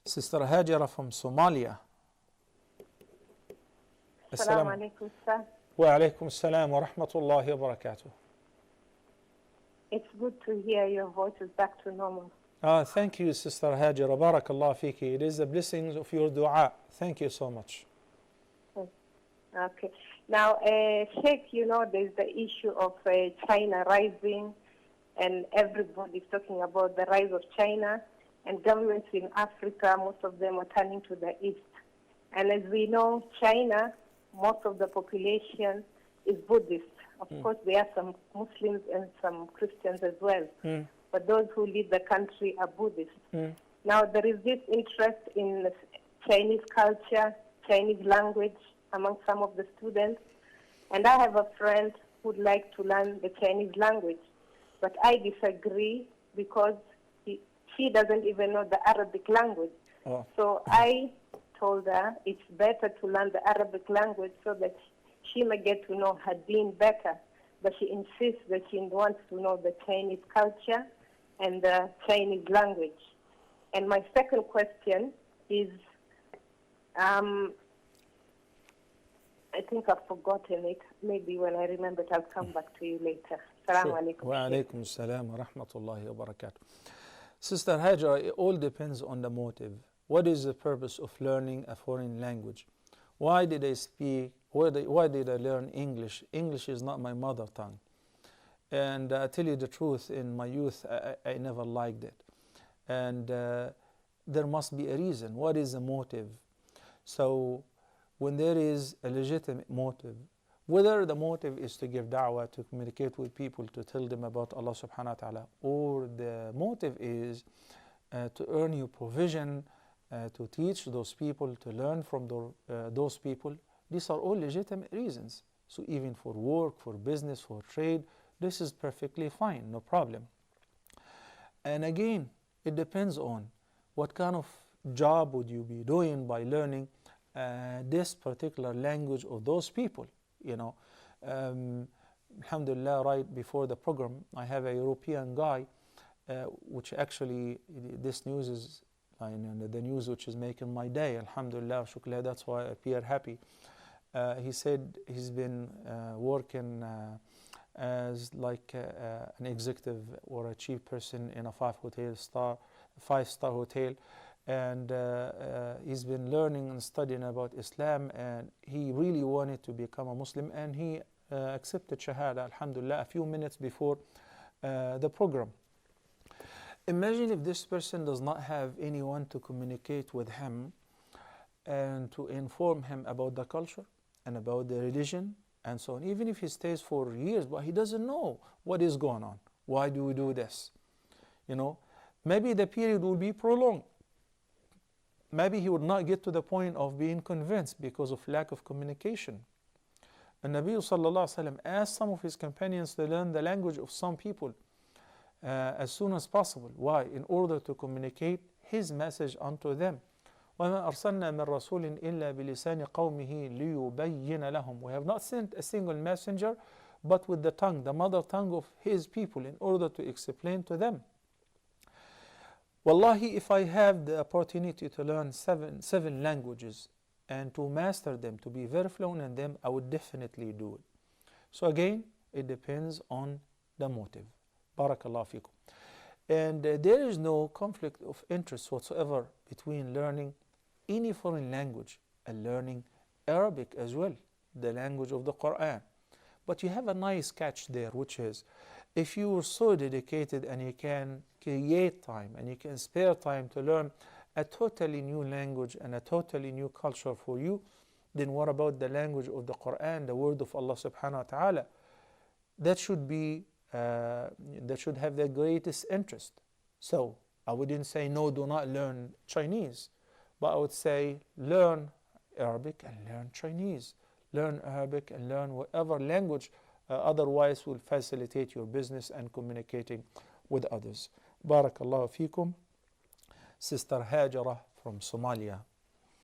Sister Hajara from Somalia. Assalamu alaikum, sir. Wa alaikum assalam wa rahmatullahi wa barakatuh. It's good to hear your voice is back to normal. Thank you, Sister Hajara. Barakallah fiki. It is the blessings of your dua. Thank you so much. Okay. Now, Sheikh, you know, there's the issue of China rising, and everybody's talking about the rise of China, and governments in Africa, most of them are turning to the east. And as we know, China, most of the population is Buddhist. Of course, there are some Muslims and some Christians as well. But those who lead the country are Buddhist. Now, there is this interest in Chinese culture, Chinese language among some of the students. And I have a friend who would like to learn the Chinese language. But I disagree because she doesn't even know the Arabic language. So I told her it's better to learn the Arabic language so that she may get to know her deen better. But she insists that she wants to know the Chinese culture and the Chinese language. And my second question is, I think I've forgotten it. Maybe when I remember it, I'll come back to you later. Assalamu alaikum. Wa alaikum assalam wa rahmatullahi wa barakatuh. Sister Hajar, it all depends on the motive. What is the purpose of learning a foreign language? Why did I speak? Why did I learn English? English is not my mother tongue. And I tell you the truth, in my youth, I never liked it. And there must be a reason. What is the motive? So when there is a legitimate motive, whether the motive is to give da'wah, to communicate with people, to tell them about Allah subhanahu wa ta'ala, or the motive is to earn your provision, to teach those people, to learn from those people, these are all legitimate reasons. So even for work, for business, for trade, this is perfectly fine, no problem. And again, it depends on what kind of job would you be doing by learning this particular language of those people. You know, alhamdulillah, right before the program, I have a European guy, which actually, this news is the news which is making my day, alhamdulillah, shukla, that's why I appear happy. He said he's been working as like an executive or a chief person in a five-star hotel, and he's been learning and studying about Islam, and he really wanted to become a Muslim, and he accepted Shahada, alhamdulillah, a few minutes before the program. Imagine if this person does not have anyone to communicate with him and to inform him about the culture and about the religion and so on. Even if he stays for years, but he doesn't know what is going on. Why do we do this? You know, maybe the period will be prolonged. Maybe he would not get to the point of being convinced because of lack of communication. And Nabi sallallahu alaihi wasallam asked some of his companions to learn the language of some people as soon as possible. Why? In order to communicate his message unto them. وَمَا أَرْسَلْنَا مِنْ رَسُولٍ إِلَّا بِلِسَانِ قَوْمِهِ لِيُبَيِّنَ لَهُمْ. We have not sent a single messenger, but with the tongue, the mother tongue of his people, in order to explain to them. Wallahi, if I have the opportunity to learn seven languages and to master them, to be very fluent in them, I would definitely do it. So again, it depends on the motive. Barakallah fikum. And there is no conflict of interest whatsoever between learning any foreign language and learning Arabic as well, the language of the Quran. But you have a nice catch there, which is, if you are so dedicated and you can create time and you can spare time to learn a totally new language and a totally new culture for you, then what about the language of the Quran, the word of Allah subhanahu wa ta'ala? That should be that should have the greatest interest. So I wouldn't say no, do not learn Chinese, but I would say learn Arabic and learn Chinese. Learn Arabic and learn whatever language otherwise will facilitate your business and communicating with others. Barakallahu feekum. Sister Hajara from Somalia.